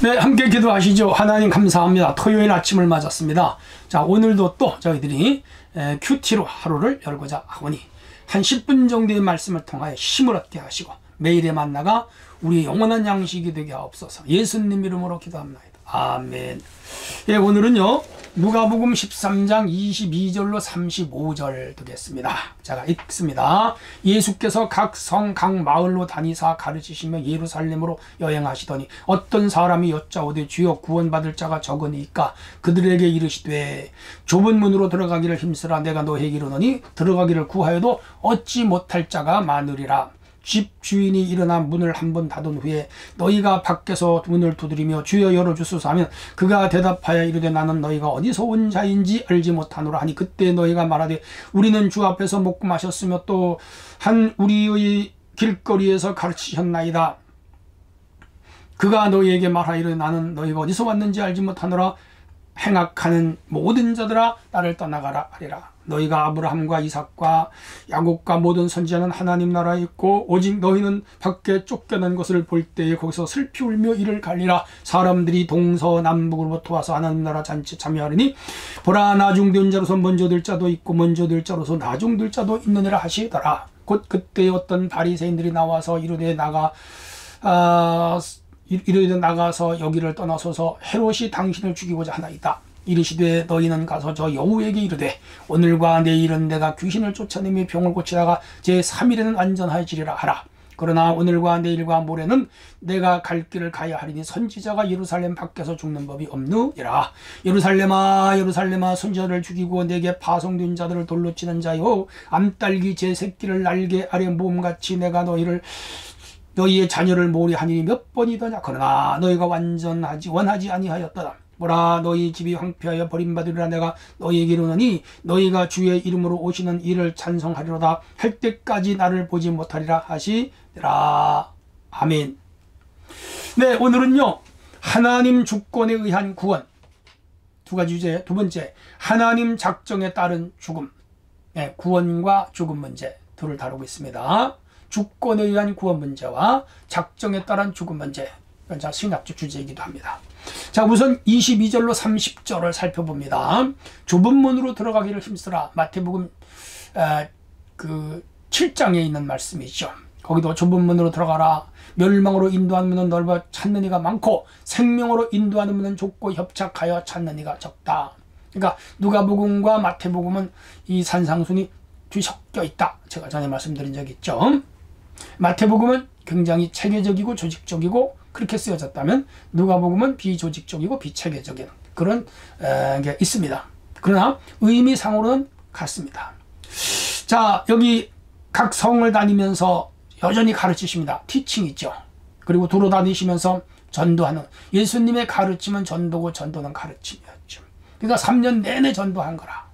네, 함께 기도하시죠. 하나님 감사합니다. 토요일 아침을 맞았습니다. 자, 오늘도 또 저희들이 큐티로 하루를 열고자 하오니 한 10분 정도의 말씀을 통하여 힘을 얻게 하시고 매일의 만나가 우리 영원한 양식이 되게 하옵소서. 예수님 이름으로 기도합니다. 아멘. 예, 오늘은요 누가복음 13장 22절로 35절 되겠습니다. 제가 읽습니다. 예수께서 각 성 각 마을로 다니사 가르치시며 예루살렘으로 여행하시더니 어떤 사람이 여짜오되 주여 구원받을 자가 적으니까 그들에게 이르시되 좁은 문으로 들어가기를 힘쓰라. 내가 너에게 이르노니 들어가기를 구하여도 얻지 못할 자가 많으리라. 집 주인이 일어나 문을 한번 닫은 후에 너희가 밖에서 문을 두드리며 주여 열어주소서 하면 그가 대답하여 이르되 나는 너희가 어디서 온 자인지 알지 못하노라 하니 그때 너희가 말하되 우리는 주 앞에서 먹고 마셨으며 또 한 우리의 길거리에서 가르치셨나이다. 그가 너희에게 말하이르되 나는 너희가 어디서 왔는지 알지 못하노라. 행악하는 모든 자들아 나를 떠나가라 하리라. 너희가 아브라함과 이삭과 야곱과 모든 선지자는 하나님 나라에 있고 오직 너희는 밖에 쫓겨난 것을 볼 때에 거기서 슬피 울며 이를 갈리라. 사람들이 동서남북으로부터 와서 하나님 나라 잔치에 참여하리니 보라 나중된 자로서 먼저 될 자도 있고 먼저 될 자로서 나중될 자도 있느니라 하시더라. 곧 그때 어떤 바리새인들이 나와서 이르되 나가서 여기를 떠나소서 헤롯이 당신을 죽이고자 하나이다. 이르시되 너희는 가서 저 여우에게 이르되 오늘과 내일은 내가 귀신을 쫓아내며 병을 고치다가 제3일에는 완전하여지리라 하라. 그러나 오늘과 내일과 모레는 내가 갈 길을 가야 하리니 선지자가 예루살렘 밖에서 죽는 법이 없느니라. 예루살렘아 예루살렘아 선지자를 죽이고 내게 파송된 자들을 돌로 치는 자요 암딸기 제 새끼를 날개 아래 모음같이 내가 너희의 자녀를 모리하니 몇 번이더냐. 그러나 너희가 원하지 아니하였더라. 보라 너희 집이 황폐하여 버림받으리라. 내가 너희에게 이르노니 너희가 주의 이름으로 오시는 이를 찬송하리로다 할 때까지 나를 보지 못하리라 하시니라. 아멘. 네, 오늘은요 하나님 주권에 의한 구원 두 가지 주제. 두 번째 하나님 작정에 따른 죽음. 네, 구원과 죽음 문제 둘을 다루고 있습니다. 주권에 의한 구원 문제와 작정에 따른 죽음 문제. 자, 신약적 주제이기도 합니다. 자, 우선 22절로 30절을 살펴봅니다. 좁은 문으로 들어가기를 힘쓰라. 마태복음 7장에 있는 말씀이죠. 거기도 좁은 문으로 들어가라. 멸망으로 인도하는 문은 넓어 찾는 이가 많고 생명으로 인도하는 문은 좁고 협착하여 찾는 이가 적다. 그러니까 누가복음과 마태복음은 이 산상순이 뒤섞여 있다. 제가 전에 말씀드린 적이 있죠. 마태복음은 굉장히 체계적이고 조직적이고 그렇게 쓰여졌다면 누가복음은 비조직적이고 비체계적인 그런 게 있습니다. 그러나 의미상으로는 같습니다. 자, 여기 각 성을 다니면서 여전히 가르치십니다. 티칭이죠. 그리고 돌아다니시면서 전도하는 예수님의 가르침은 전도고 전도는 가르침이었죠. 그러니까 3년 내내 전도한 거라.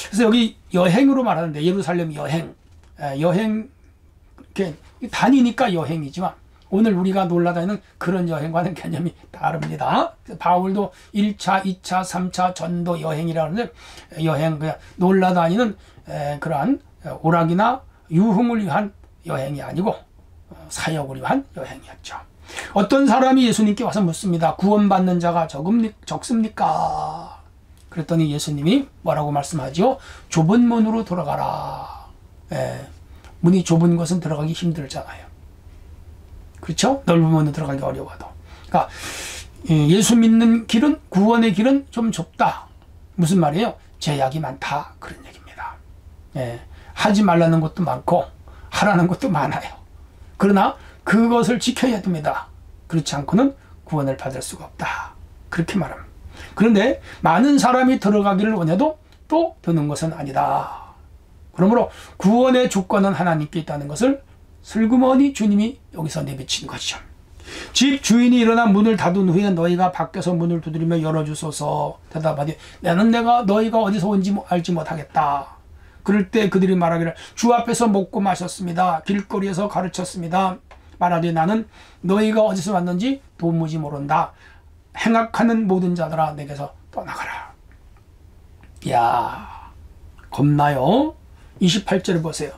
그래서 여기 여행으로 말하는데 예루살렘 여행 이렇게 다니니까 여행이지만 오늘 우리가 놀러다니는 그런 여행과는 개념이 다릅니다. 바울도 1차, 2차, 3차 전도 여행이라고 하는데 여행 그냥 놀러다니는 그러한 오락이나 유흥을 위한 여행이 아니고 사역을 위한 여행이었죠. 어떤 사람이 예수님께 와서 묻습니다. 구원받는 자가 적습니까? 그랬더니 예수님이 뭐라고 말씀하죠? 좁은 문으로 들어가라. 문이 좁은 것은 들어가기 힘들잖아요. 그렇죠? 넓은 문으로 들어가기 어려워도. 그러니까 예수 믿는 길은 구원의 길은 좀 좁다. 무슨 말이에요? 제약이 많다. 그런 얘기입니다. 하지 말라는 것도 많고 하라는 것도 많아요. 그러나 그것을 지켜야 됩니다. 그렇지 않고는 구원을 받을 수가 없다. 그렇게 말합니다. 그런데 많은 사람이 들어가기를 원해도 또 드는 것은 아니다. 그러므로 구원의 조건은 하나님께 있다는 것을 슬그머니 주님이 여기서 내비친 것이죠. 집 주인이 일어나 문을 닫은 후에 너희가 밖에서 문을 두드리며 열어주소서. 대답하되 내가 너희가 어디서 온지 알지 못하겠다. 그럴 때 그들이 말하기를 주 앞에서 먹고 마셨습니다. 길거리에서 가르쳤습니다. 말하되 나는 너희가 어디서 왔는지 도무지 모른다. 행악하는 모든 자들아 내게서 떠나가라. 이야, 겁나요? 28절을 보세요.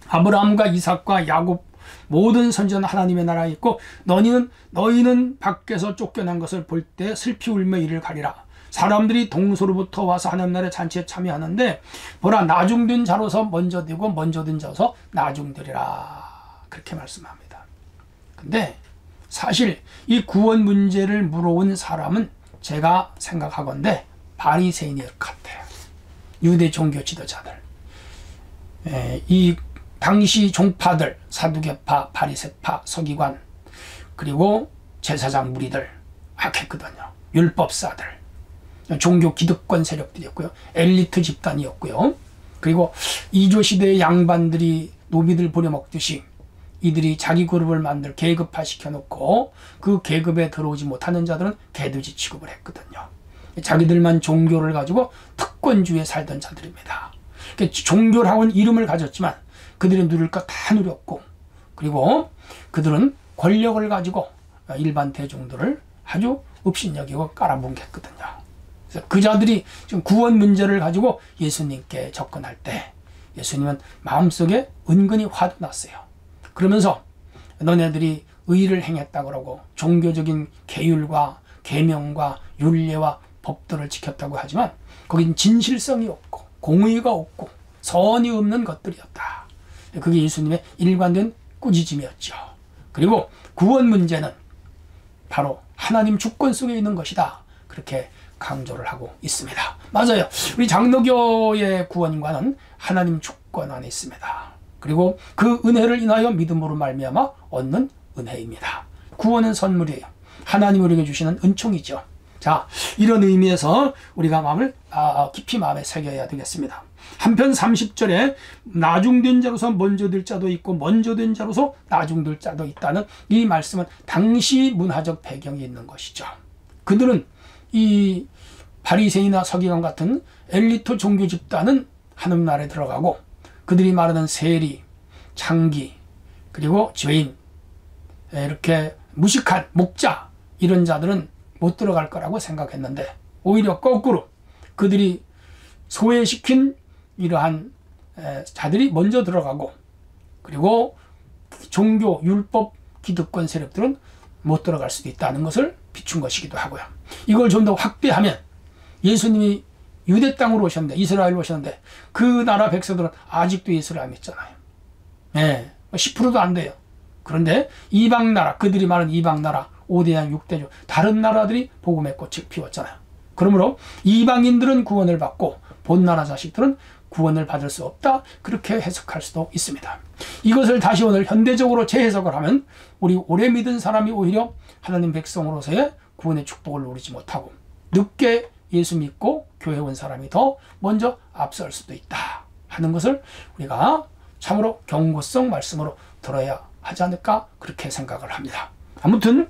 아브라함과 이삭과 야곱 모든 선지자는 하나님의 나라에 있고 너희는 밖에서 쫓겨난 것을 볼 때 슬피 울며 이를 가리라. 사람들이 동서로부터 와서 하나님 나라의 잔치에 참여하는데 보라, 나중된 자로서 먼저 되고 먼저 된 자로서 나중되리라. 그렇게 말씀합니다. 근데 사실 이 구원 문제를 물어온 사람은 제가 생각하건대 바리새인일 것 같아요. 유대 종교 지도자들. 이 당시 종파들, 사두개파, 바리새파, 서기관, 그리고 제사장 무리들 악했거든요. 율법사들, 종교 기득권 세력들이었고요. 엘리트 집단이었고요. 그리고 이조시대의 양반들이 노비들 부려먹듯이 이들이 자기 그룹을 만들 계급화 시켜놓고 그 계급에 들어오지 못하는 자들은 개돼지 취급을 했거든요. 자기들만 종교를 가지고 특권주의에 살던 자들입니다. 종교라고는 이름을 가졌지만 그들이 누릴 것 다 누렸고, 그리고 그들은 권력을 가지고 일반 대중들을 아주 업신여기고 깔아뭉갰거든요. 그래서 그 자들이 지금 구원 문제를 가지고 예수님께 접근할 때 예수님은 마음속에 은근히 화도 났어요. 그러면서 너네들이 의를 행했다 그러고 종교적인 계율과 계명과 율례와 법들을 지켰다고 하지만 거긴 진실성이 없고 공의가 없고 선이 없는 것들이었다. 그게 예수님의 일관된 꾸짖음이었죠. 그리고 구원 문제는 바로 하나님 주권 속에 있는 것이다. 그렇게 강조를 하고 있습니다. 맞아요. 우리 장로교의 구원과는 하나님 주권 안에 있습니다. 그리고 그 은혜를 인하여 믿음으로 말미암아 얻는 은혜입니다. 구원은 선물이에요. 하나님 우리에게 주시는 은총이죠. 자, 이런 의미에서 우리가 마음을 깊이 마음에 새겨야 되겠습니다. 한편 30절에 나중된 자로서 먼저 될 자도 있고 먼저 된 자로서 나중될 자도 있다는 이 말씀은 당시 문화적 배경이 있는 것이죠. 그들은 이 바리새인이나 서기관 같은 엘리트 종교 집단은 하나님 나라에 들어가고 그들이 말하는 세리, 창기, 그리고 죄인, 이렇게 무식한 목자 이런 자들은 못 들어갈 거라고 생각했는데 오히려 거꾸로 그들이 소외시킨 이러한 자들이 먼저 들어가고 그리고 종교, 율법, 기득권 세력들은 못 들어갈 수도 있다는 것을 비춘 것이기도 하고요. 이걸 좀 더 확대하면 예수님이 유대 땅으로 오셨는데 이스라엘로 오셨는데 그 나라 백성들은 아직도 예수를 안 믿잖아요. 10%도 안 돼요. 그런데 이방 나라, 그들이 말하는 이방 나라 5대양 6대주 다른 나라들이 복음의 꽃을 피웠잖아요. 그러므로 이방인들은 구원을 받고 본나라 자식들은 구원을 받을 수 없다. 그렇게 해석할 수도 있습니다. 이것을 다시 오늘 현대적으로 재해석을 하면 우리 오래 믿은 사람이 오히려 하나님 백성으로서의 구원의 축복을 누리지 못하고 늦게 예수 믿고 교회 온 사람이 더 먼저 앞설 수도 있다 하는 것을 우리가 참으로 경고성 말씀으로 들어야 하지 않을까 그렇게 생각을 합니다. 아무튼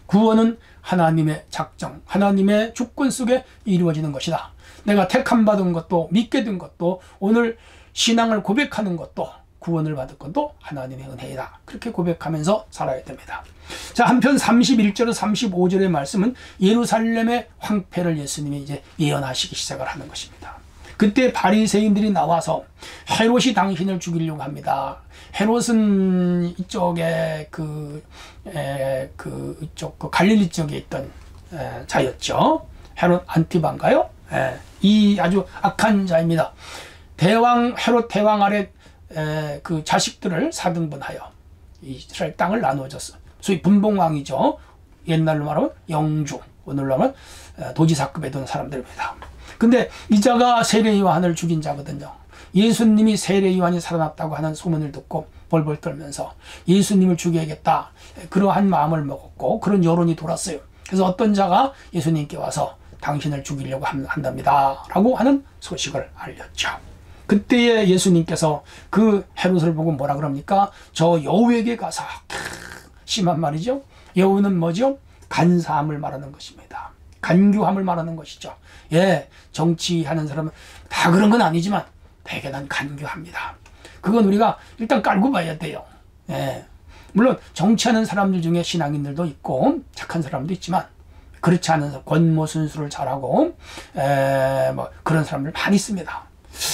구원은 하나님의 작정, 하나님의 주권 속에 이루어지는 것이다. 내가 택함 받은 것도 믿게 된 것도 오늘 신앙을 고백하는 것도 구원을 받을 것도 하나님의 은혜이다. 그렇게 고백하면서 살아야 됩니다. 자, 한편 31절에서 35절의 말씀은 예루살렘의 황폐를 예수님이 이제 예언하시기 시작을 하는 것입니다. 그때 바리새인들이 나와서 헤롯이 당신을 죽이려고 합니다. 헤롯은 이쪽에 이쪽 갈릴리 쪽에 있던 자였죠. 헤롯 안티바인가요? 이 아주 악한 자입니다. 헤롯 대왕 아래 그 자식들을 4등분하여 이스라엘 땅을 나누어 줬어요. 소위 분봉왕이죠. 옛날로 말하면 영주, 오늘로 하면 도지사급에 둔 사람들입니다. 근데 이 자가 세례 요한을 죽인 자거든요. 예수님이 세례 요한이 살아났다고 하는 소문을 듣고 벌벌 떨면서 예수님을 죽여야겠다. 그러한 마음을 먹었고 그런 여론이 돌았어요. 그래서 어떤 자가 예수님께 와서 당신을 죽이려고 한답니다. 라고 하는 소식을 알렸죠. 그때에 예수님께서 그 헤롯을 보고 뭐라 그럽니까? 저 여우에게 가서 심한 말이죠. 여우는 뭐죠? 간사함을 말하는 것입니다. 간교함을 말하는 것이죠. 정치하는 사람은 다 그런 건 아니지만 대개는 간교합니다. 그건 우리가 일단 깔고 봐야 돼요. 물론 정치하는 사람들 중에 신앙인들도 있고 착한 사람도 있지만 그렇지 않은 권모 순수를 잘하고 뭐 그런 사람들 많이 있습니다.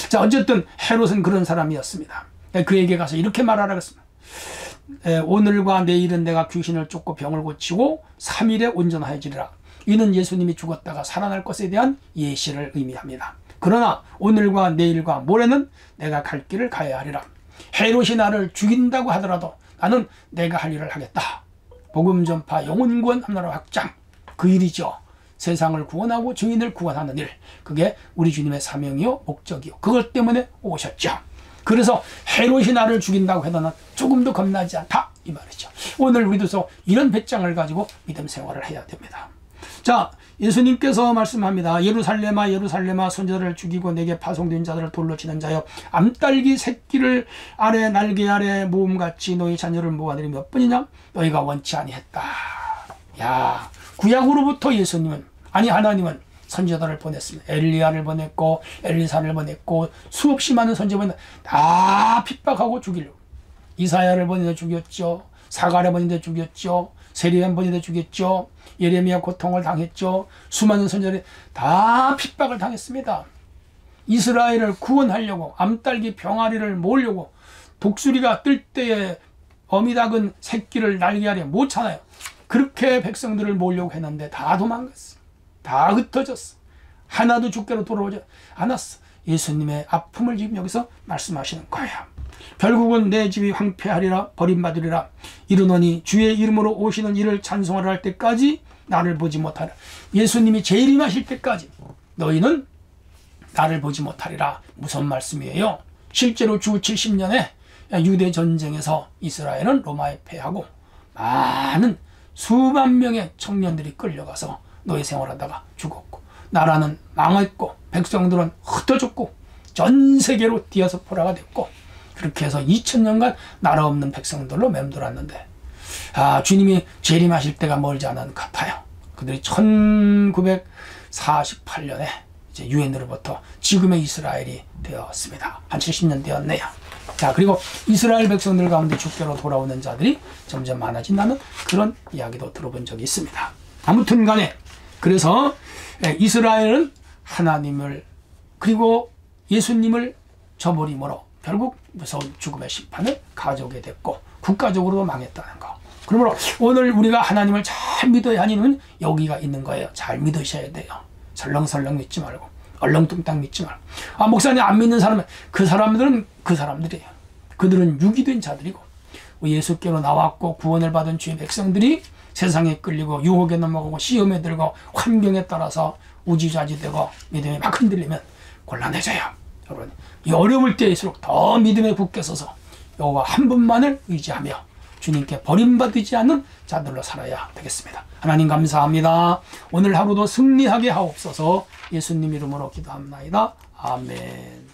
자, 어쨌든 헤롯은 그런 사람이었습니다. 그에게 가서 이렇게 말하라고 했습니다. 오늘과 내일은 내가 귀신을 쫓고 병을 고치고 3일에 온전하여지리라. 이는 예수님이 죽었다가 살아날 것에 대한 예시를 의미합니다. 그러나 오늘과 내일과 모레는 내가 갈 길을 가야 하리라. 헤롯이 나를 죽인다고 하더라도 나는 내가 할 일을 하겠다. 복음 전파, 영혼 구원, 함나라 확장, 그 일이죠. 세상을 구원하고 증인을 구원하는 일, 그게 우리 주님의 사명이요 목적이요, 그것 때문에 오셨죠. 그래서 헤롯이 나를 죽인다고 해도 난 조금도 겁나지 않다, 이 말이죠. 오늘 우리도 이런 배짱을 가지고 믿음 생활을 해야 됩니다. 자, 예수님께서 말씀합니다. 예루살렘아 예루살렘아, 선지자를 죽이고 내게 파송된 자들을 돌로 치는 자여, 암딸기 새끼를 아래 날개 아래 모음같이 너희 자녀를 모아들이 몇 번이냐? 너희가 원치 아니했다. 야, 구약으로부터 예수님은, 아니 하나님은 선지자들을 보냈습니다. 엘리야를 보냈고 엘리사를 보냈고 수없이 많은 선지자를 다 핍박하고 죽이려고. 이사야를 보내서 죽였죠. 사가랴 보내서 죽였죠. 세리안 보내서 죽였죠. 예레미야 고통을 당했죠. 수많은 선지자들이 다 핍박을 당했습니다. 이스라엘을 구원하려고, 암딸기 병아리를 모으려고, 독수리가 뜰 때에 어미닭은 새끼를 날개 아래 못 차나요. 그렇게 백성들을 모으려고 했는데 다 도망갔어. 다 흩어졌어. 하나도 주께로 돌아오지 않았어. 예수님의 아픔을 지금 여기서 말씀하시는 거야. 결국은 내 집이 황폐하리라, 버림받으리라. 이르노니 주의 이름으로 오시는 이를 찬송하라 할 때까지 나를 보지 못하리라. 예수님이 재림하실 때까지 너희는 나를 보지 못하리라. 무슨 말씀이에요? 실제로 주 70년에 유대 전쟁에서 이스라엘은 로마에 패하고 많은 수만 명의 청년들이 끌려가서 노예 생활하다가 죽었고, 나라는 망했고, 백성들은 흩어졌고, 전 세계로 디아스포라가 됐고, 그렇게 해서 2000년간 나라 없는 백성들로 맴돌았는데, 주님이 재림하실 때가 멀지 않은 것 같아요. 그들이 1948년에 이제 유엔으로부터 지금의 이스라엘이 되었습니다. 한 70년 되었네요. 자, 그리고 이스라엘 백성들 가운데 주께로 돌아오는 자들이 점점 많아진다는 그런 이야기도 들어본 적이 있습니다. 아무튼 간에, 그래서 이스라엘은 하나님을 그리고 예수님을 저버림으로 결국 무서운 죽음의 심판을 가져오게 됐고, 국가적으로도 망했다는 거. 그러므로 오늘 우리가 하나님을 잘 믿어야 하는 이유는 여기가 있는 거예요. 잘 믿으셔야 돼요. 설렁설렁 믿지 말고, 얼렁뚱땅 믿지 말고. 목사님 안 믿는 사람은, 그 사람들은 그 사람들이에요. 그들은 유기된 자들이고, 예수께로 나왔고 구원을 받은 주의 백성들이 세상에 끌리고 유혹에 넘어가고 시험에 들고 환경에 따라서 우지좌지되고 믿음이 막 흔들리면 곤란해져요. 여러분, 이 어려울 때일수록 더 믿음에 굳게 서서 여호와 한 분만을 의지하며 주님께 버림받지 않는 자들로 살아야 되겠습니다. 하나님 감사합니다. 오늘 하루도 승리하게 하옵소서. 예수님 이름으로 기도합나이다. 아멘.